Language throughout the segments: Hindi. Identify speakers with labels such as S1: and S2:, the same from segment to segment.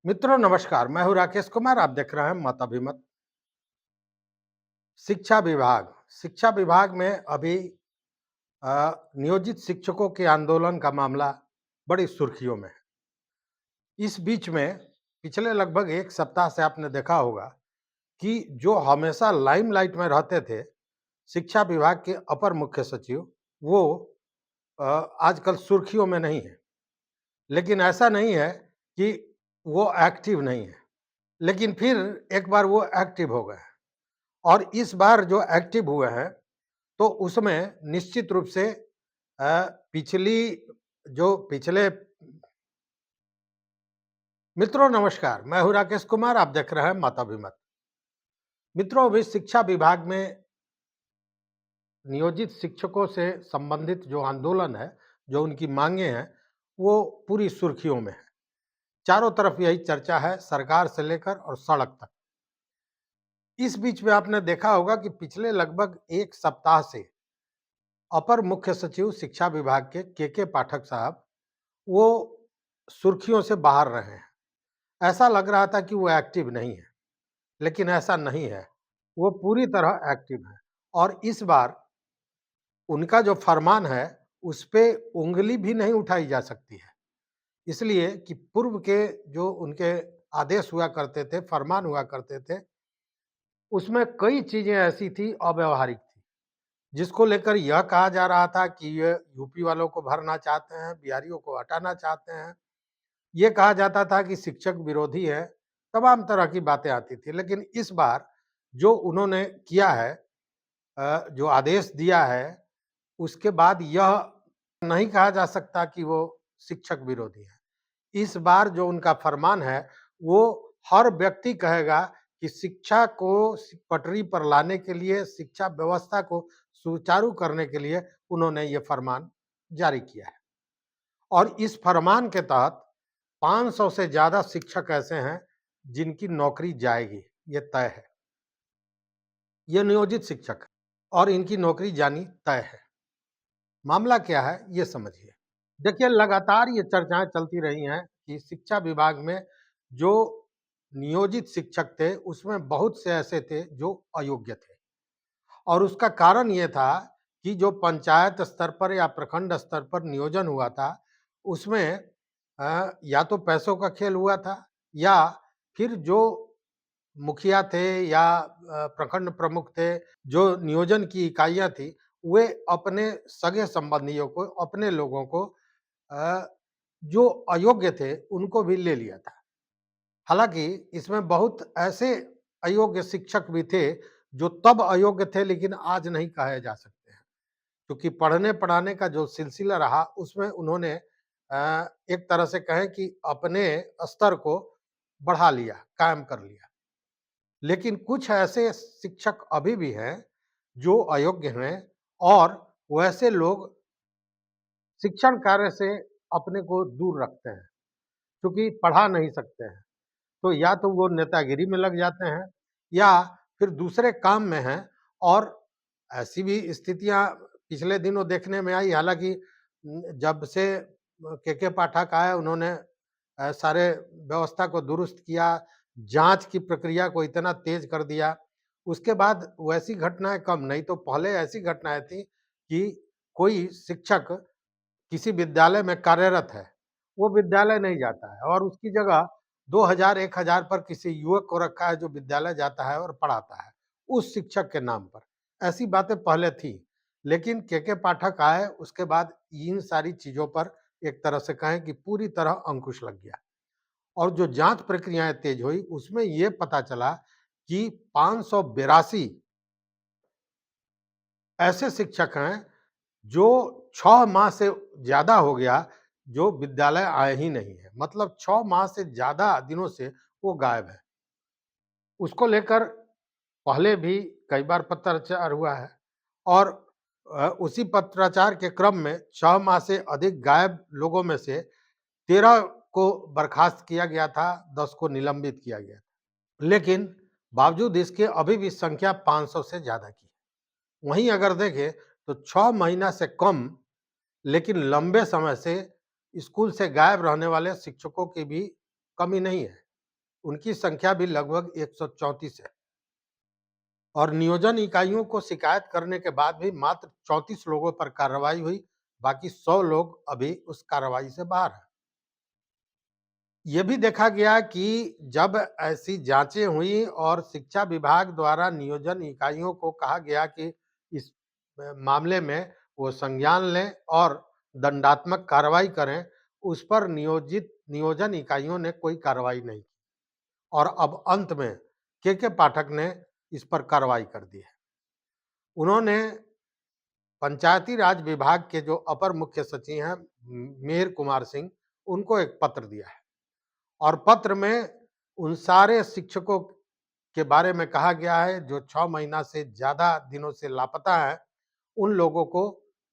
S1: मित्रों नमस्कार, मैं हूँ राकेश कुमार। आप देख रहे हैं मत अभिमत। शिक्षा विभाग शिक्षा विभाग में अभी नियोजित शिक्षकों के आंदोलन का मामला बड़ी सुर्खियों में है। इस बीच में पिछले लगभग 1 सप्ताह से आपने देखा होगा कि जो हमेशा लाइमलाइट में रहते थे, शिक्षा विभाग के अपर मुख्य सचिव, वो अ, आजकल सुर्खियों में नहीं है। लेकिन ऐसा नहीं है कि वो एक्टिव नहीं है, लेकिन फिर एक बार वो एक्टिव हो गए। और इस बार जो एक्टिव हुए हैं, तो उसमें निश्चित रूप से पिछली जो पिछले मित्रों नमस्कार, मैं हूँ राकेश कुमार। आप देख रहे हैं मत अभिमत। मित्रों, अभी शिक्षा विभाग में नियोजित शिक्षकों से संबंधित जो आंदोलन है, जो उनकी मांगे हैं, वो पूरी सुर्खियों में है। चारों तरफ यही चर्चा है, सरकार से लेकर और सड़क तक। इस बीच में आपने देखा होगा कि पिछले लगभग 1 सप्ताह से अपर मुख्य सचिव शिक्षा विभाग के पाठक साहब, वो सुर्खियों से बाहर रहे हैं। ऐसा लग रहा था कि वो एक्टिव नहीं है, लेकिन ऐसा नहीं है। वो पूरी तरह एक्टिव है और इस बार उनका जो फरमान है, उस पे उँगली भी नहीं उठाई जा सकती है। इसलिए कि पूर्व के जो उनके आदेश हुआ करते थे, फरमान हुआ करते थे, उसमें कई चीज़ें ऐसी थी अव्यावहारिक थी, जिसको लेकर यह कहा जा रहा था कि ये यूपी वालों को भरना चाहते हैं, बिहारियों को हटाना चाहते हैं। ये कहा जाता था कि शिक्षक विरोधी है, तमाम तरह की बातें आती थी। लेकिन इस बार जो उन्होंने किया है, जो आदेश दिया है, उसके बाद यह नहीं कहा जा सकता कि वो शिक्षक विरोधी है। इस बार जो उनका फरमान है, वो हर व्यक्ति कहेगा कि शिक्षा को पटरी पर लाने के लिए, शिक्षा व्यवस्था को सुचारू करने के लिए उन्होंने ये फरमान जारी किया है। और इस फरमान के तहत 500 से ज़्यादा शिक्षक ऐसे हैं, जिनकी नौकरी जाएगी, ये तय है। ये नियोजित शिक्षक हैं और इनकी नौकरी जानी तय है। मामला क्या है, ये समझिए। देखिए, लगातार ये चर्चाएँ चलती रही हैं कि शिक्षा विभाग में जो नियोजित शिक्षक थे, उसमें बहुत से ऐसे थे जो अयोग्य थे। और उसका कारण ये था कि जो पंचायत स्तर पर या प्रखंड स्तर पर नियोजन हुआ था, उसमें या तो पैसों का खेल हुआ था या फिर जो मुखिया थे या प्रखंड प्रमुख थे, जो नियोजन की इकाइयाँ थी, वे अपने सगे-संबंधियों को, अपने लोगों को अ, जो अयोग्य थे, उनको भी ले लिया था। हालाँकि इसमें बहुत ऐसे अयोग्य शिक्षक भी थे, जो तब अयोग्य थे लेकिन आज नहीं कहे जा सकते हैं। क्योंकि पढ़ने-पढ़ाने का जो सिलसिला रहा, उसमें उन्होंने एक तरह से कहें कि अपने स्तर को बढ़ा लिया, कायम कर लिया। लेकिन कुछ ऐसे शिक्षक अभी भी हैं, जो अयोग्य हैं और वैसे लोग शिक्षण कार्य से अपने को दूर रखते हैं, क्योंकि पढ़ा नहीं सकते हैं। तो या तो वो नेतागिरी में लग जाते हैं या फिर दूसरे काम में हैं। और ऐसी भी स्थितियाँ पिछले दिनों देखने में आई। हालाँकि जब से के पाठक आए, उन्होंने सारे व्यवस्था को दुरुस्त किया, जाँच की प्रक्रिया को इतना तेज़ कर दिया। उसके बाद वैसी घटनाएँ कम, नहीं तो पहले ऐसी घटनाएँ थी कि कोई शिक्षक किसी विद्यालय में कार्यरत है, वो विद्यालय नहीं जाता है और उसकी जगह 2000 1000 पर किसी युवक को रखा है जो विद्यालय जाता है और पढ़ाता है, उस शिक्षक के नाम पर। ऐसी बातें पहले थी, लेकिन के पाठक आए, उसके बाद इन सारी चीज़ों पर एक तरह से कहें कि पूरी तरह अंकुश लग गया। और जो जाँच प्रक्रियाएँ तेज़ हुई, उसमें ये पता चला कि 582 ऐसे शिक्षक हैं, जो 6 माह से ज़्यादा हो गया, जो विद्यालय आए ही नहीं है। मतलब 6 माह से ज़्यादा दिनों से वो गायब है। उसको लेकर पहले भी कई बार पत्राचार हुआ है और उसी पत्राचार के क्रम में 6 माह से अधिक गायब लोगों में से 13 को बर्खास्त किया गया था, 10 को निलंबित किया गया। लेकिन बावजूद इसके अभी भी संख्या 500 से ज़्यादा की है। वहीं अगर देखें तो 6 महीना से कम लेकिन लंबे समय से स्कूल से गायब रहने वाले शिक्षकों की भी कमी नहीं है। उनकी संख्या भी लगभग 134 है और नियोजन इकाइयों को शिकायत करने के बाद भी मात्र 34 लोगों पर कार्रवाई हुई, बाकी 100 लोग अभी उस कार्रवाई से बाहर हैं। ये भी देखा गया कि जब ऐसी जांचें हुई और शिक्षा विभाग द्वारा नियोजन इकाइयों को कहा गया कि इस मामले में वो संज्ञान लें और दंडात्मक कार्रवाई करें, उस पर नियोजित नियोजन इकाइयों ने कोई कार्रवाई नहीं की और अब अंत में के पाठक ने इस पर कार्रवाई कर दी है। उन्होंने पंचायती राज विभाग के जो अपर मुख्य सचिव हैं मिहिर कुमार सिंह, उनको एक पत्र दिया है और पत्र में उन सारे शिक्षकों के बारे में कहा गया है जो 6 महीना से ज़्यादा दिनों से लापता हैं, उन लोगों को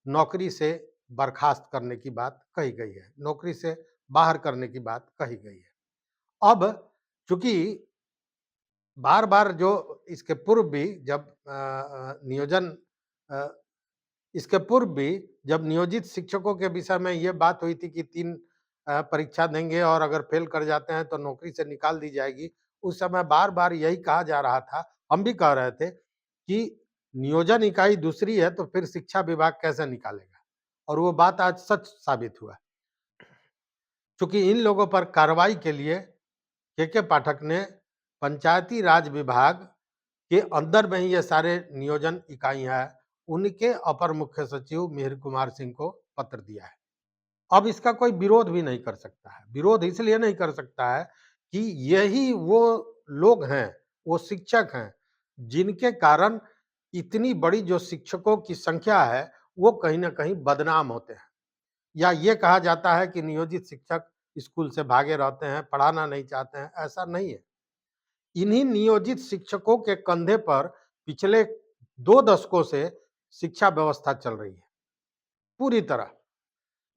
S1: नौकरी से बर्खास्त करने की बात कही गई है, नौकरी से बाहर करने की बात कही गई है। अब चूँकि बार-बार जो इसके पूर्व भी जब नियोजन अ, इसके पूर्व भी जब नियोजित शिक्षकों के विषय में ये बात हुई थी कि 3 परीक्षा देंगे और अगर फेल कर जाते हैं तो नौकरी से निकाल दी जाएगी। उस समय बार-बार यही कहा जा रहा था, हम भी कह रहे थे कि नियोजन इकाई दूसरी है तो फिर शिक्षा विभाग कैसे निकालेगा? और वो बात आज सच साबित हुआ। चूँकि इन लोगों पर कार्रवाई के लिए के पाठक ने पंचायती राज विभाग के अंदर में ही ये सारे नियोजन इकाई हैं, उनके अपर मुख्य सचिव मिहिर कुमार सिंह को पत्र दिया है। अब इसका कोई विरोध भी नहीं कर सकता है। विरोध इसलिए नहीं कर सकता है कि यही वो लोग हैं, वो शिक्षक हैं, जिनके कारण इतनी बड़ी जो शिक्षकों की संख्या है, वो कहीं न कहीं बदनाम होते हैं। या ये कहा जाता है कि नियोजित शिक्षक स्कूल से भागे रहते हैं, पढ़ाना नहीं चाहते हैं, ऐसा नहीं है। इन्हीं नियोजित शिक्षकों के कंधे पर पिछले 2 दशकों से शिक्षा व्यवस्था चल रही है, पूरी तरह।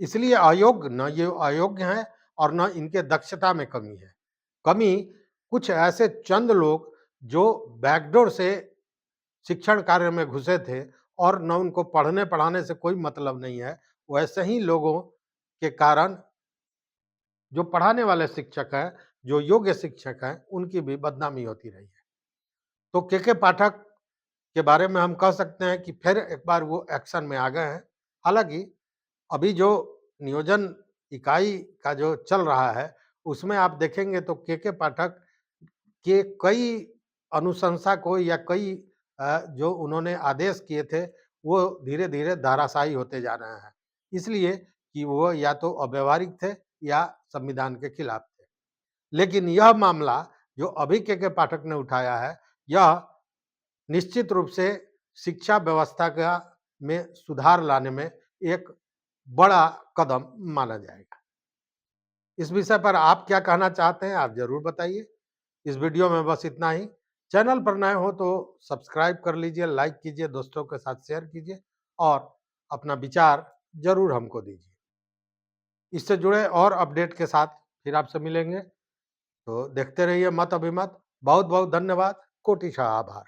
S1: इसलिए अयोग्य न ये अयोग्य हैं और न इनके दक्षता में कमी है। कमी कुछ ऐसे चंद लोग जो बैकडोर से शिक्षण कार्य में घुसे थे और न उनको पढ़ने-पढ़ाने से कोई मतलब नहीं है, वैसे ही लोगों के कारण जो पढ़ाने वाले शिक्षक हैं, जो योग्य शिक्षक हैं, उनकी भी बदनामी होती रही है। तो के पाठक के बारे में हम कह सकते हैं कि फिर एक बार वो एक्शन में आ गए हैं। हालाँकि अभी जो नियोजन इकाई का जो चल रहा है, उसमें आप देखेंगे तो के पाठक के कई अनुशंसा को या कई जो उन्होंने आदेश किए थे, वो धीरे-धीरे धराशायी होते जा रहे हैं। इसलिए कि वो या तो अव्यावहारिक थे या संविधान के खिलाफ थे। लेकिन यह मामला जो अभी के पाठक ने उठाया है, यह निश्चित रूप से शिक्षा व्यवस्था का में सुधार लाने में एक बड़ा कदम माना जाएगा। इस विषय पर आप क्या कहना चाहते हैं, आप ज़रूर बताइए। इस वीडियो में बस इतना ही। चैनल पर नए हो तो सब्सक्राइब कर लीजिए, लाइक कीजिए, दोस्तों के साथ शेयर कीजिए और अपना विचार ज़रूर हमको दीजिए। इससे जुड़े और अपडेट के साथ फिर आपसे मिलेंगे, तो देखते रहिए मत अभिमत। बहुत-बहुत धन्यवाद, कोटि आभार।